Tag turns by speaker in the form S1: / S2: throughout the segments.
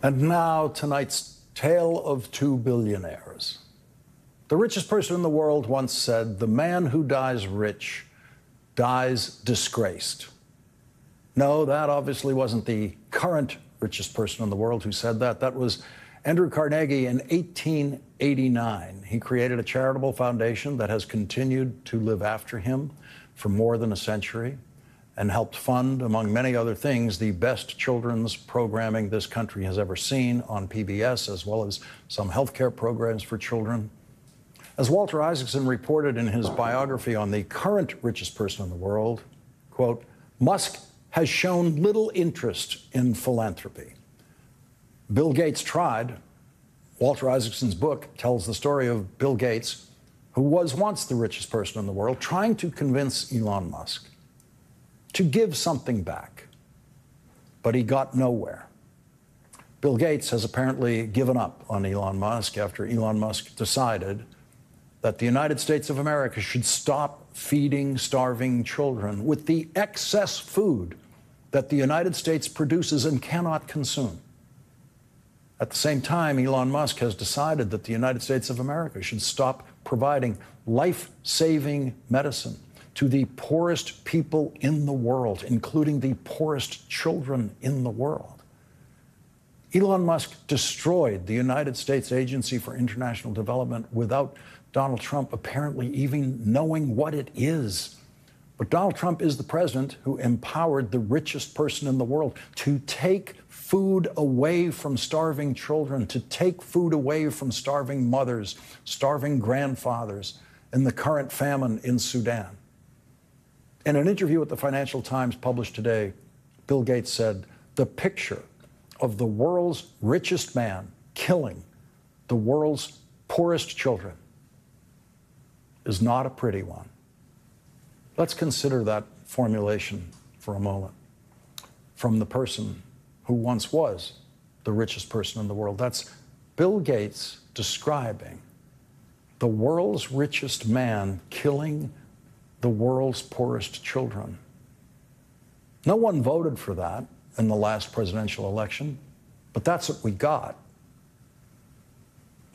S1: And now, tonight's Tale of Two Billionaires. The richest person in the world once said, "The man who dies rich dies disgraced." No, that obviously wasn't the current richest person in the world who said that. That was Andrew Carnegie in 1889. He created a charitable foundation that has continued to live after him for more than a century and helped fund, among many other things, the best children's programming this country has ever seen on PBS, as well as some healthcare programs for children. As Walter Isaacson reported in his biography on the current richest person in the world, quote, "Musk has shown little interest in philanthropy. Bill Gates tried." Walter Isaacson's book tells the story of Bill Gates, who was once the richest person in the world, trying to convince Elon Musk to give something back, but he got nowhere. Bill Gates has apparently given up on Elon Musk after Elon Musk decided that the United States of America should stop feeding starving children with the excess food that the United States produces and cannot consume. At the same time, Elon Musk has decided that the United States of America should stop providing life-saving medicine to the poorest people in the world, including the poorest children in the world. Elon Musk destroyed the United States Agency for International Development without Donald Trump apparently even knowing what it is. But Donald Trump is the president who empowered the richest person in the world to take food away from starving children, to take food away from starving mothers, starving grandfathers in the current famine in Sudan. In an interview with the Financial Times published today, Bill Gates said, "The picture of the world's richest man killing the world's poorest children is not a pretty one." Let's consider that formulation for a moment from the person who once was the richest person in the world. That's Bill Gates describing the world's richest man killing the world's poorest children. No one voted for that in the last presidential election, but that's what we got.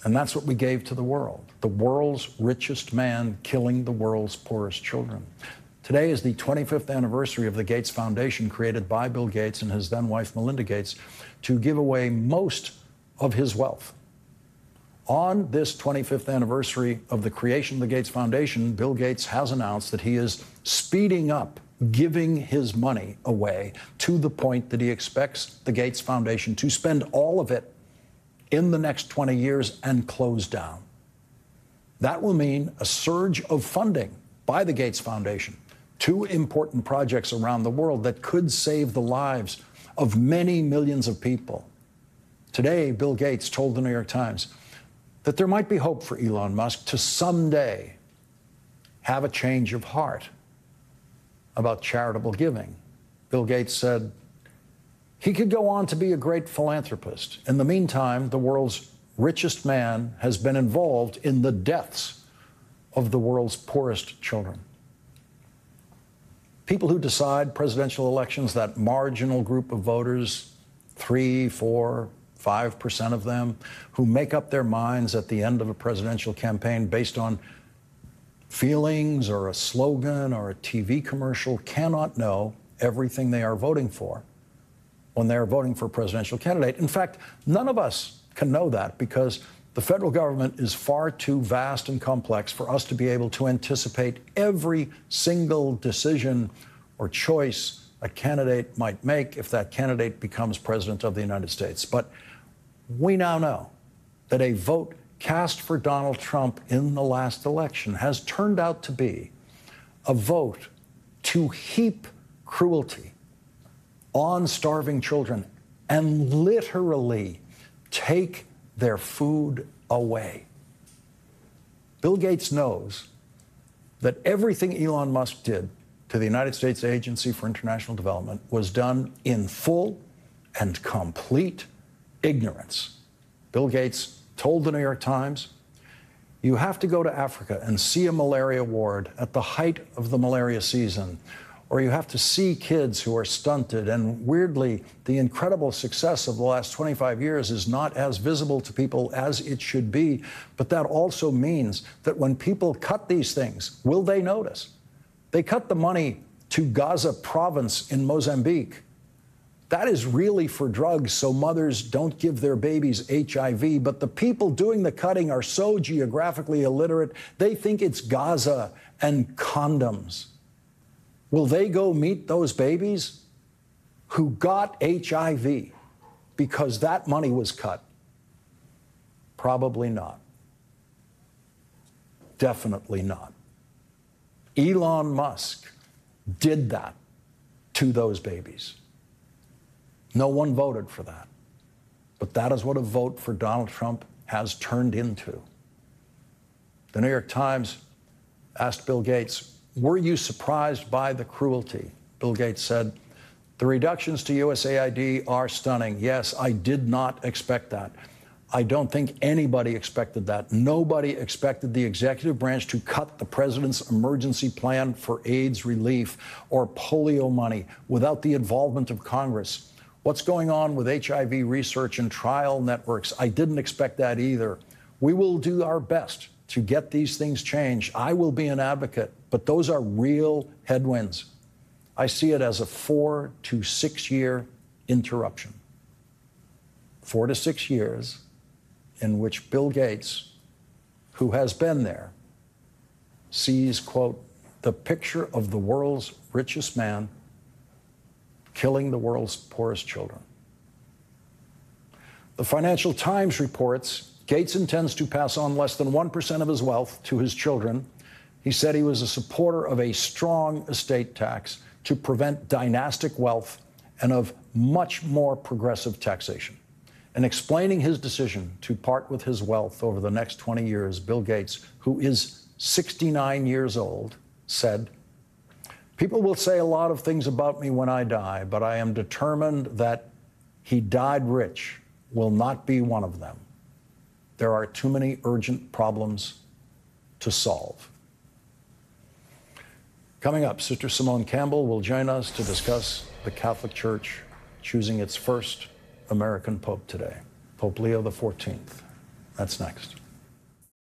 S1: And that's what we gave to the world. The world's richest man killing the world's poorest children. Today is the 25th anniversary of the Gates Foundation, created by Bill Gates and his then wife, Melinda Gates, to give away most of his wealth. On this 25th anniversary of the creation of the Gates Foundation, Bill Gates has announced that he is speeding up giving his money away to the point that he expects the Gates Foundation to spend all of it in the next 20 years and close down. That will mean a surge of funding by the Gates Foundation to important projects around the world that could save the lives of many millions of people. Today, Bill Gates told the New York Times that there might be hope for Elon Musk to someday have a change of heart about charitable giving. Bill Gates said he could go on to be a great philanthropist. In the meantime, the world's richest man has been involved in the deaths of the world's poorest children. People who decide presidential elections, that marginal group of voters, 3, 4, 5% of them, who make up their minds at the end of a presidential campaign based on feelings or a slogan or a TV commercial, cannot know everything they are voting for when they are voting for a presidential candidate. In fact, none of us can know that because the federal government is far too vast and complex for us to be able to anticipate every single decision or choice a candidate might make if that candidate becomes president of the United States. But we now know that a vote cast for Donald Trump in the last election has turned out to be a vote to heap cruelty on starving children and literally take their food away. Bill Gates knows that everything Elon Musk did to the United States Agency for International Development was done in full and complete ignorance. Bill Gates told the New York Times, "You have to go to Africa and see a malaria ward at the height of the malaria season, or you have to see kids who are stunted. And weirdly, the incredible success of the last 25 years is not as visible to people as it should be. But that also means that when people cut these things, will they notice? They cut the money to Gaza province in Mozambique. That is really for drugs so mothers don't give their babies HIV. But the people doing the cutting are so geographically illiterate, they think it's Gaza and condoms. Will they go meet those babies who got HIV because that money was cut? Probably not. Definitely not. Elon Musk did that to those babies. No one voted for that. But that is what a vote for Donald Trump has turned into. The New York Times asked Bill Gates, were you surprised by the cruelty? Bill Gates said, the reductions to USAID are stunning. Yes, I did not expect that. I don't think anybody expected that. Nobody expected the executive branch to cut the president's emergency plan for AIDS relief or polio money without the involvement of Congress. What's going on with HIV research and trial networks? I didn't expect that either. We will do our best to get these things changed. I will be an advocate, but those are real headwinds. I see it as a 4 to 6 year interruption. 4 to 6 years in which Bill Gates, who has been there, sees, quote, the picture of the world's richest man killing the world's poorest children. The Financial Times reports Gates intends to pass on less than 1% of his wealth to his children. He said he was a supporter of a strong estate tax to prevent dynastic wealth and of much more progressive taxation. In explaining his decision to part with his wealth over the next 20 years, Bill Gates, who is 69 years old, said, people will say a lot of things about me when I die, but I am determined that he died rich will not be one of them. There are too many urgent problems to solve. Coming up, Sister Simone Campbell will join us to discuss the Catholic Church choosing its first American Pope today, Pope Leo XIV. That's next.